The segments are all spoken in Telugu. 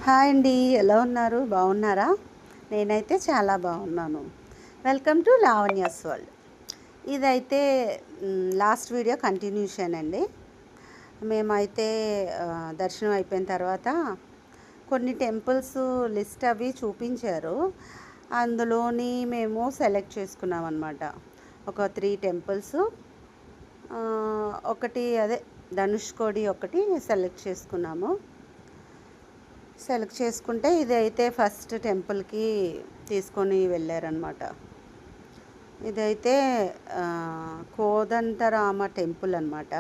హాయ్ అండి, ఎలా ఉన్నారు? బాగున్నారా? నేనైతే చాలా బాగున్నాను. Welcome to Lavanya's world. ఇదైతే లాస్ట్ వీడియో కంటిన్యూషన్ అండి. మేమైతే దర్శనం అయిపోయిన తర్వాత కొన్ని టెంపుల్స్ లిస్ట్ అవి చూపించారు. అందులోని మేము సెలెక్ట్ చేసుకున్నాం అన్నమాట. ఒక 3 టెంపుల్స్, ఒకటి అదే ధనుష్కోడి ఒకటి సెలెక్ట్ చేసుకున్నాము. సెలెక్ట్ చేసుకుంటే ఇది అయితే ఫస్ట్ టెంపుల్కి తీసుకొని వెళ్ళారనమాట. ఇదైతే కోదండరామ టెంపుల్ అనమాట.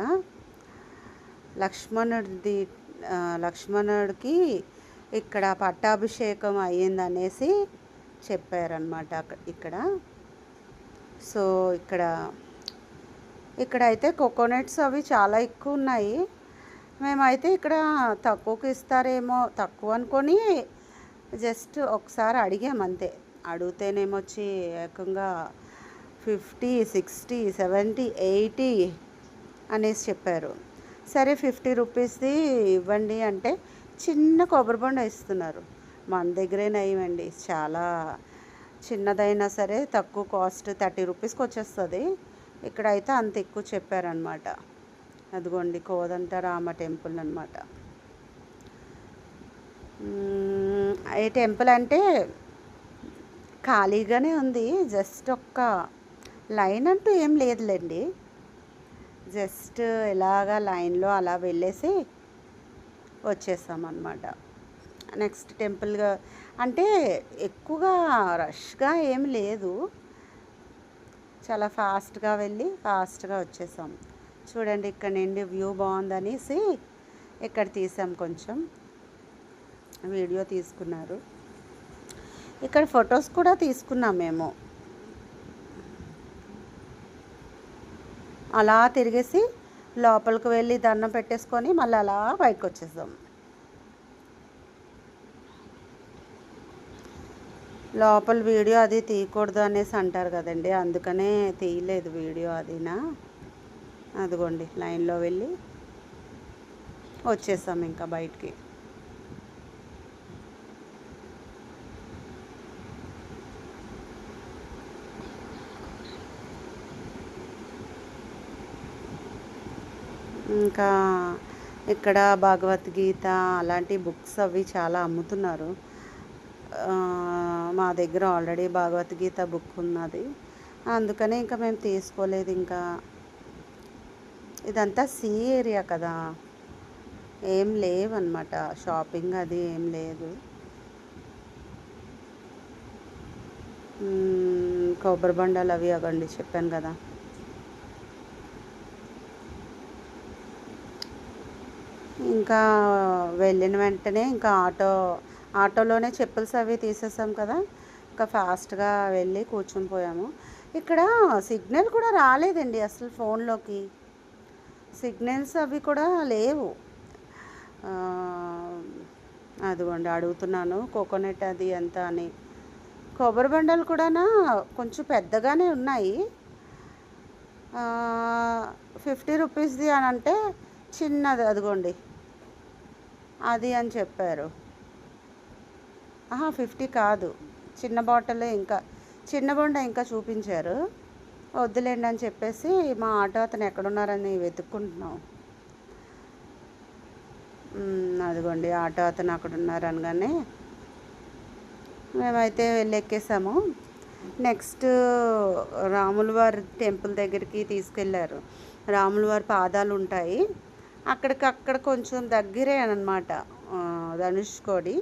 లక్ష్మణుడికి ఇక్కడ పట్టాభిషేకం అయ్యిందనేసి చెప్పారనమాట ఇక్కడ. సో ఇక్కడైతే కోకోనట్స్ అవి చాలా ఎక్కువ ఉన్నాయి. మేమైతే ఇక్కడ తక్కువకి ఇస్తారేమో తక్కువ అనుకొని జస్ట్ ఒకసారి అడిగాము అంతే. అడిగితేనేమొచ్చి ఏకంగా 50, 60, 70, 80 అనేసి చెప్పారు. సరే 50 రూపీస్ది ఇవ్వండి అంటే చిన్న కొబ్బరి బొండ ఇస్తున్నారు. మన దగ్గరే నయమండి, చాలా చిన్నదైనా సరే తక్కువ కాస్ట్ 30 రూపీస్కి వచ్చేస్తుంది. ఇక్కడైతే అంత ఎక్కువ చెప్పారనమాట. అదిగోండి కోదండరామ టెంపుల్ అనమాట. ఈ టెంపుల్ అంటే ఖాళీగానే ఉంది, జస్ట్ ఒక్క లైన్ అంటూ ఏం లేదులేండి. జస్ట్ ఇలాగా లైన్లో అలా వెళ్ళేసి వచ్చేసామన్నమాట. నెక్స్ట్ టెంపుల్గా అంటే ఎక్కువగా రష్గా ఏం లేదు, చాలా ఫాస్ట్గా వెళ్ళి ఫాస్ట్గా వచ్చేసాం. చూడండి, ఇక్కడ నుండి వ్యూ బాగుందనేసి ఇక్కడ తీసాం, కొంచెం వీడియో తీసుకున్నారు. ఇక్కడ ఫొటోస్ కూడా తీసుకున్నాం మేము. అలా తిరిగేసి లోపలికి వెళ్ళి దండం పెట్టేసుకొని మళ్ళీ అలా బయటకు వచ్చేసాం. లోపల వీడియో అది తీయకూడదు అనేసి అంటారు కదండి, అందుకనే తీయలేదు వీడియో అదినా. అదిగోండి లైన్లో వెళ్ళి వచ్చేసాం ఇంకా బయటికి. ఇంకా ఇక్కడ భగవద్గీత అలాంటి బుక్స్ అవి చాలా అమ్ముతున్నారు. మా దగ్గర ఆల్రెడీ భగవద్గీత బుక్ ఉన్నది, అందుకనే ఇంకా మేము తీసుకోలేదు. ఇంకా ఇదంతా సీ ఏరియా కదా, ఏం లేవన్నమాట, షాపింగ్ అది ఏం లేదు. కొబ్బరి బండాలు అవి అవ్వండి చెప్పాను కదా. ఇంకా వెళ్ళిన వెంటనే ఇంకా ఆటోలోనే చెప్పుల్స్ అవి తీసేసాం కదా, ఇంకా ఫాస్ట్గా వెళ్ళి కూర్చుని పోయాము. ఇక్కడ సిగ్నల్ కూడా రాలేదండి అసలు, ఫోన్లోకి సిగ్నల్స్ అవి కూడా లేవు. అదిగోండి అడుగుతున్నాను కోకోనట్ అది ఎంత అని. కొబ్బరి బండలు కూడా కొంచెం పెద్దగానే ఉన్నాయి. 50 రూపీస్ది అని అంటే చిన్నది అదిగోండి అది అని చెప్పారు. 50 కాదు, చిన్న బాటిల్, ఇంకా చిన్న బొండ ఇంకా చూపించారు. వద్దులేండి అని చెప్పేసి మా ఆటో అతను ఎక్కడున్నారని వెతుక్కుంటున్నాం. అదిగోండి ఆటో అతను అక్కడ ఉన్నారు అనగానే మేమైతే వెళ్ళి ఎక్కేసాము. నెక్స్ట్ రాములవారి టెంపుల్ దగ్గరికి తీసుకెళ్ళారు. రాములవారి పాదాలు ఉంటాయి అక్కడ కొంచెం దగ్గరే అనమాట ధనుష్కోడి.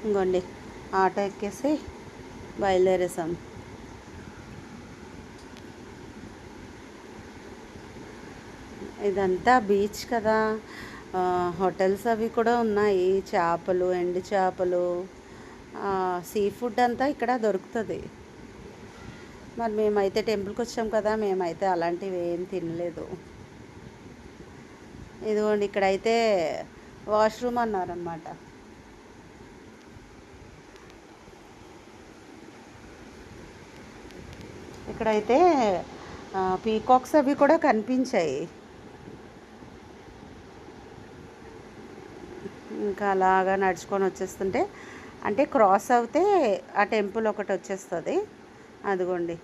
ఇంకోండి ఆటో ఎక్కేసి బయలుదేరేసాం. ఇదంతా బీచ్ కదా, హోటల్స్ అవి కూడా ఉన్నాయి. చేపలు, ఎండు చేపలు, సీ ఫుడ్ అంతా ఇక్కడ దొరుకుతుంది. మరి మేమైతే టెంపుల్కి వచ్చాం కదా, మేమైతే అలాంటివి ఏం తినలేదు. ఇదిగోండి ఇక్కడైతే వాష్రూమ్ అన్నారనమాట. ఇక్కడైతే పీకాక్స్ అవి కూడా కనిపించాయి. ఇంకా అలాగా నడుచుకొని వచ్చేస్తుంటే అంటే క్రాస్ అవుతే ఆ టెంపుల్ ఒకటి వచ్చేస్తుంది. అదిగోండి,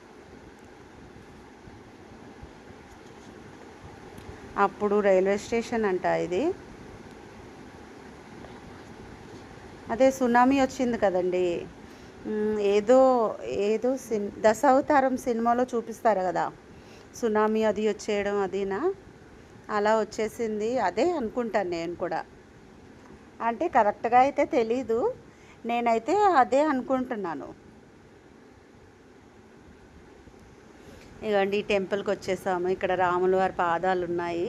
అప్పుడు రైల్వే స్టేషన్ అంట ఇది. అదే సునామీ వచ్చింది కదండి, ఏదో ఏదో దశావతారం సినిమాలో చూపిస్తారు కదా, సునామీ అది వచ్చేయడం అదినా, అలా వచ్చేసింది అదే అనుకుంటాను నేను కూడా. అంటే కరెక్ట్గా అయితే తెలీదు, నేనైతే అదే అనుకుంటున్నాను. ఇగోండి ఈ టెంపుల్కి వచ్చేసాము. ఇక్కడ రాముల వారి పాదాలు ఉన్నాయి.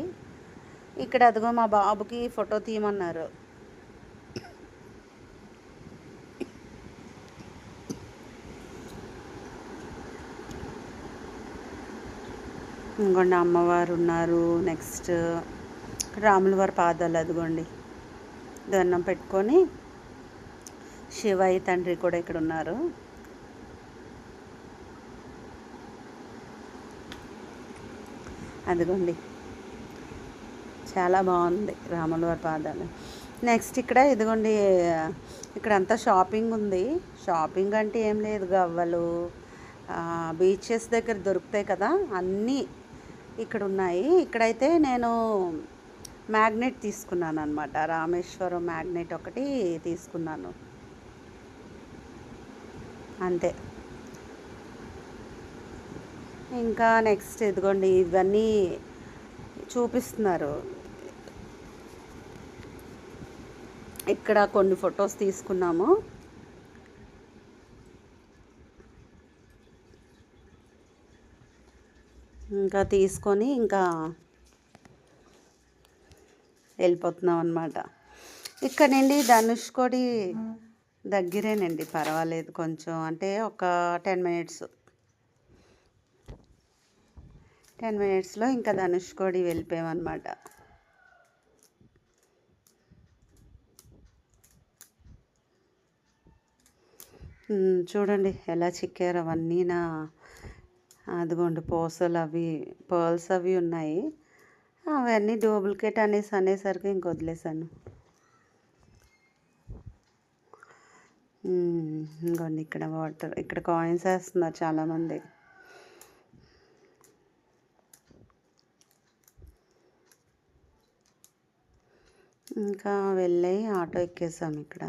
ఇక్కడ అదిగో మా బాబుకి ఫోటో తీయమన్నారు. ఇంకోండి అమ్మవారు ఉన్నారు. నెక్స్ట్ రాముల వారి పాదాలు అదిగోండి, దండం పెట్టుకొని శివయ్య తండ్రి కూడా ఇక్కడ ఉన్నారు. అదిగోండి చాలా బాగుంది రాముల వారి పాదాలు. నెక్స్ట్ ఇక్కడ ఇదిగోండి, ఇక్కడ అంతా షాపింగ్ ఉంది. షాపింగ్ అంటే ఏం లేదు, గవ్వలు బీచెస్ దగ్గర దొరుకుతాయి కదా, అన్నీ ఇక్కడ ఉన్నాయి. ఇక్కడైతే నేను మ్యాగ్నెట్ తీసుకున్నాను అనమాట, రామేశ్వరం మ్యాగ్నెట్ ఒకటి తీసుకున్నాను అంతే. ఇంకా నెక్స్ట్ ఇదిగోండి ఇవన్నీ చూపిస్తున్నారు. ఇక్కడ కొన్ని ఫొటోస్ తీసుకున్నాము. ఇంకా తీసుకొని ఇంకా వెళ్ళిపోతున్నాం అనమాట. ఇక్కడ నుండి ధనుష్కోడి దగ్గరేనండి, పర్వాలేదు కొంచెం, అంటే ఒక 10 మినిట్స్లో ఇంకా ధనుష్కోడి వెళ్ళిపోయామన్నమాట. చూడండి ఎలా చిక్కారు అవన్నీ. అదిగోండి పూసలు అవి పర్ల్స్ అవి ఉన్నాయి. అవన్నీ డూప్లికేట్ అనేసరికి ఇంక వదిలేసాను. ఇంకోండి ఇక్కడ వాటర్, ఇక్కడ కాయిన్స్ వేస్తున్నారు చాలామంది. ఇంకా వెళ్ళి ఆటో ఎక్కేసాం ఇక్కడ.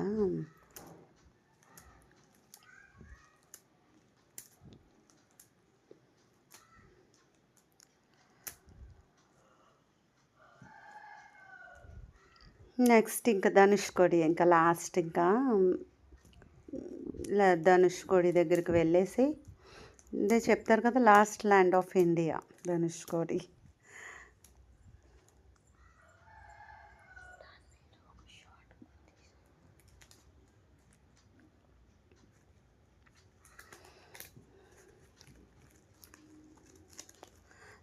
నెక్స్ట్ ఇంకా ధనుష్కోడి, ఇంకా లాస్ట్ ఇంకా ధనుష్కోడి దగ్గరికి వెళ్ళేసి, ఇదే చెప్తారు కదా last land of India Dhanushkodi.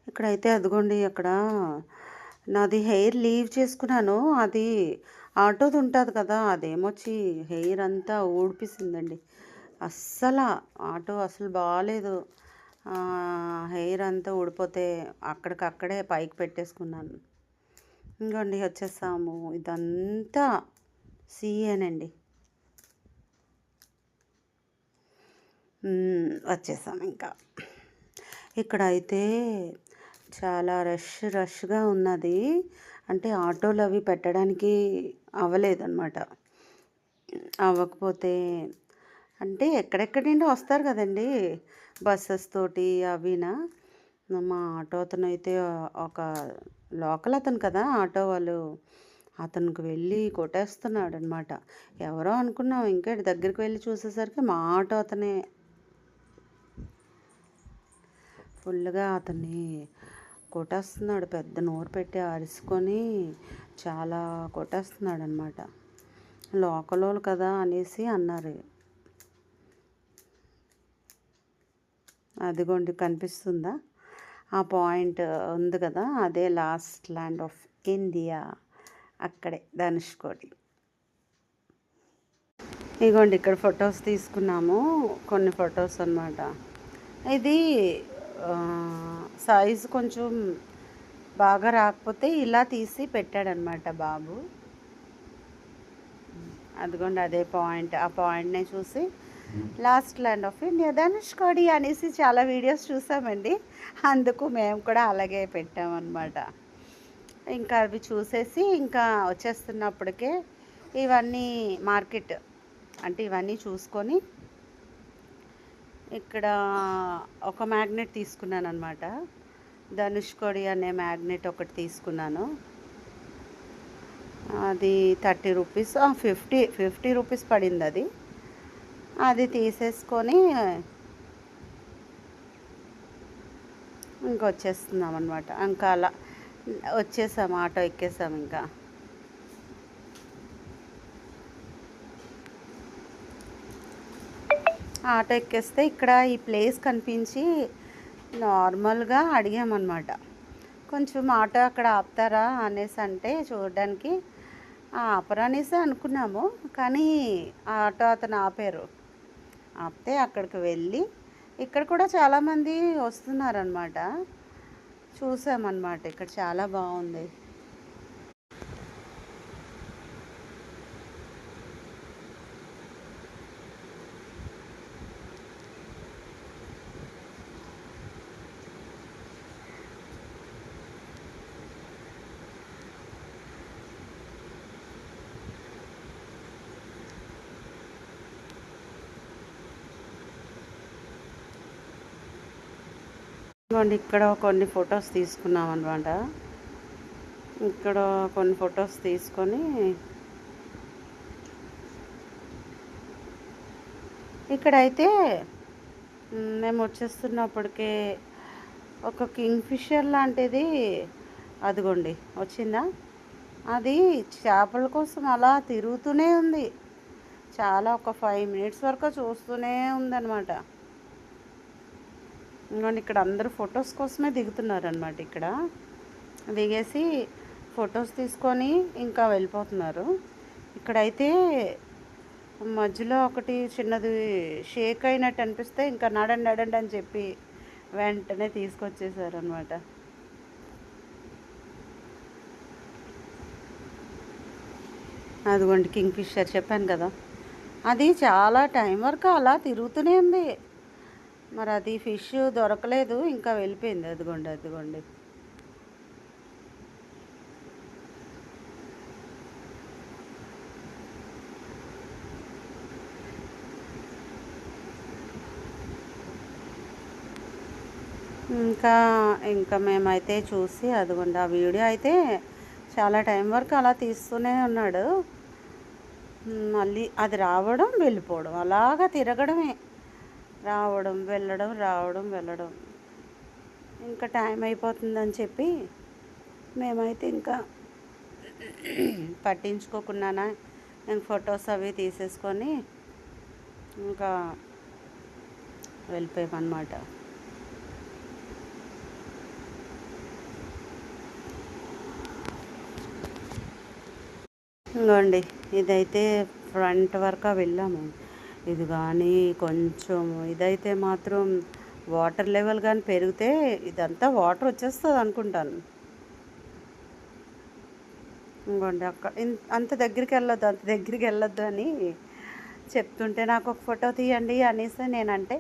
ఇక్కడైతే అదిగోండి, అక్కడ నాది హెయిర్ లీవ్ చేసుకున్నాను, అది ఆటోది ఉంటుంది కదా, అదేమొచ్చి హెయిర్ అంతా ఊడిపిస్తుందండి. అస్సలు ఆటో అసలు బాగాలేదు, హెయిర్ అంతా ఊడిపోతే అక్కడికక్కడే పైకి పెట్టేసుకున్నాను. ఇంకోండి వచ్చేసాము, ఇదంతా సీఏనండి. వచ్చేసాము ఇంకా. ఇక్కడ అయితే చాలా రష్గా ఉన్నది, అంటే ఆటోలు అవి పెట్టడానికి అవ్వలేదన్నమాట. అవ్వకపోతే అంటే ఎక్కడెక్కడి నుండి వస్తారు కదండి బస్సెస్ తోటి అవినా. మా ఆటో అతను అయితే ఒక లోకల్ అతను కదా ఆటో వాళ్ళు, అతనికి వెళ్ళి కొట్టేస్తున్నాడు అనమాట. ఎవరో అనుకున్నాం, ఇంకా దగ్గరికి వెళ్ళి చూసేసరికి మా ఆటో అతనే. ఫుల్గా అతన్ని కొట్టేస్తున్నాడు, పెద్ద నోరు పెట్టి అరుచుకొని చాలా కొట్టేస్తున్నాడు అనమాట. లోకల్ వాళ్ళు కదా అనేసి అన్నారు. అదిగోండి కనిపిస్తుందా ఆ పాయింట్ ఉంది కదా, అదే లాస్ట్ ల్యాండ్ ఆఫ్ ఇండియా, అక్కడే ధనుష్కోడి. ఇగోండి ఇక్కడ ఫొటోస్ తీసుకున్నాము, కొన్ని ఫొటోస్ అన్నమాట. ఇది సైజు కొంచెం బాగా రాకపోతే ఇలా తీసి పెట్టాడనమాట బాబు. అదిగోండి అదే పాయింట్. ఆ పాయింట్‌నే చూసి last land of India Dhanushkodi అనేసి చాలా వీడియోస్ చూసామండి. అందుకు మేము కూడా అలాగే పెట్టామన్నమాట. ఇంకా అవి చూసేసి ఇంకా వచ్చేస్తున్నప్పటికే ఇవన్నీ మార్కెట్ అంటే ఇవన్నీ చూసుకొని ఇక్కడ ఒక మ్యాగ్నెట్ తీసుకున్నానన్నమాట. ధనుష్కోడి అనే మ్యాగ్నెట్ ఒకటి తీసుకున్నాను. అది 30 రూపీస్ 50 రూపీస్ పడింది అది. అది తీసేసుకొని ఇంకొచ్చేస్తున్నాం అనమాట. ఇంకా అలా వచ్చేసాం, ఆటో ఎక్కేసాం. ఇంకా ఆటో ఎక్కేస్తే ఇక్కడ ఈ ప్లేస్ కనిపించి నార్మల్గా అడిగామన్నమాట. కొంచెం ఆటో అక్కడ ఆపుతారా అనేసి అంటే చూడడానికి ఆపరు అనేసి అనుకున్నాము. కానీ ఆటో అతను ఆపారు. ఆపితే అక్కడికి వెళ్ళి ఇక్కడ కూడా చాలామంది వస్తున్నారనమాట. చూసామన్నమాట. ఇక్కడ చాలా బాగుంది. ఇక్కడ కొన్ని ఫొటోస్ తీసుకున్నాం అనమాట. ఇక్కడ కొన్ని ఫొటోస్ తీసుకొని ఇక్కడైతే మేము వచ్చేస్తున్నప్పటికే ఒక కింగ్ ఫిషర్ లాంటిది అదిగోండి వచ్చిందా, అది చేపల కోసం అలా తిరుగుతూనే ఉంది. చాలా ఒక 5 మినిట్స్ వరకు చూస్తూనే ఉందన్నమాట. ఇంకోండి ఇక్కడ అందరూ ఫొటోస్ కోసమే దిగుతున్నారనమాట. ఇక్కడ దిగేసి ఫొటోస్ తీసుకొని ఇంకా వెళ్ళిపోతున్నారు. ఇక్కడైతే మధ్యలో ఒకటి చిన్నది షేక్ అయినట్టు అనిపిస్తే ఇంకా నడండి నడండి అని చెప్పి వెంటనే తీసుకొచ్చేసారనమాట. అదిగోండి కింగ్ ఫిషర్ చెప్పాను కదా, అది చాలా టైం వరకు అలా తిరుగుతూనే ఉంది. మరి అది ఫిష్ దొరకలేదు, ఇంకా వెళ్ళిపోయింది. అదిగోండి అదిగోండి ఇంకా ఇంకా మేమైతే చూసి అదిగోండి ఆ వీడియో అయితే చాలా టైం వరకు అలా తీస్తూనే ఉన్నాడు. మళ్ళీ అది రావడం వెళ్ళిపోవడం అలాగా తిరగడమే, రావడం వెళ్ళడం రావడం వెళ్ళడం. ఇంకా టైం అయిపోతుందని చెప్పి మేమైతే ఇంకా పట్టించుకోకుండానే నేను ఫొటోస్ అవి తీసేసుకొని ఇంకా వెళ్ళిపోయామన్నమాట. ఇంకోండి ఇదైతే ఫ్రంట్ వరకు వెళ్ళాము. ఇది కానీ కొంచెం ఇదైతే మాత్రం వాటర్ లెవెల్ కానీ పెరిగితే ఇదంతా వాటర్ వచ్చేస్తుంది అనుకుంటాను. ఇంకోండి అక్కడ అంత దగ్గరికి వెళ్ళొద్దు అని చెప్తుంటే నాకు ఒక ఫోటో తీయండి అనేసి నేనంటే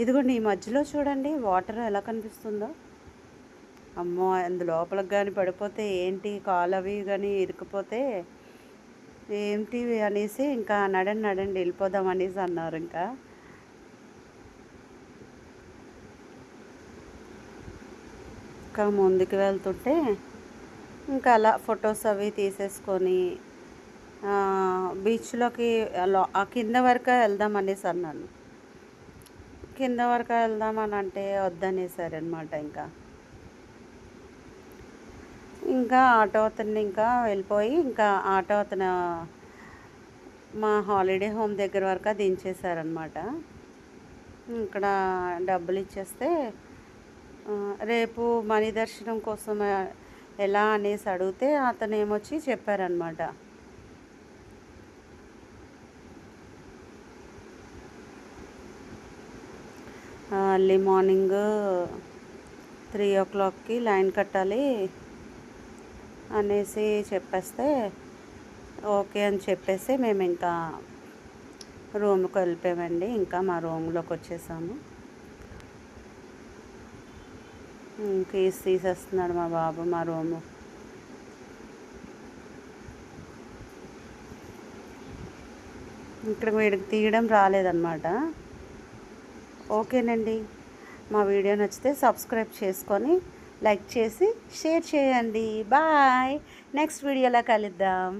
ఇదిగోండి ఈ మధ్యలో చూడండి వాటర్ ఎలా కనిపిస్తుందో. అమ్మో లోపలికి కానీ పడిపోతే ఏంటి, కాలు అవి కానీ ఇరుక్కుపోతే ఏంటి అనేసి ఇంకా నడండి వెళ్ళిపోదాం అనేసి అన్నారు. ఇంకా ముందుకు వెళ్తుంటే ఇంకా అలా ఫొటోస్ అవి తీసేసుకొని బీచ్లోకి ఆ కింద వరకు వెళ్దాం అనేసి అన్నాను. కింద వరకు వెళ్దామని అంటే వద్దనేసారనమాట. ఇంకా ఆటో అతన్ని ఇంకా వెళ్ళిపోయి ఇంకా ఆటో అతను మా హాలిడే హోమ్ దగ్గర వరకు దించేశారనమాట. ఇక్కడ డబ్బులు ఇచ్చేస్తే రేపు మణి దర్శనం కోసం ఎలా అనేసి అడిగితే అతను ఏమొచ్చి చెప్పారనమాట. ఎర్లీ మార్నింగ్ 3 o'clockకి లైన్ కట్టాలి అనేసి చెప్పేస్తే ఓకే అని చెప్పేసి మేము ఇంకా రూమ్కి వెళ్ళిపోయామండి. ఇంకా మా రూమ్లోకి వచ్చేసాము. కీస్ తీసేస్తున్నాడు మా బాబు మా రూము. ఇక్కడ వీడికి తీయడం రాలేదన్నమాట. ఓకేనండి, మా వీడియో నచ్చితే సబ్స్క్రైబ్ చేసుకొని లైక్ చేసి షేర్ చేయండి. బాయ్, నెక్స్ట్ వీడియోలో కలుద్దాం.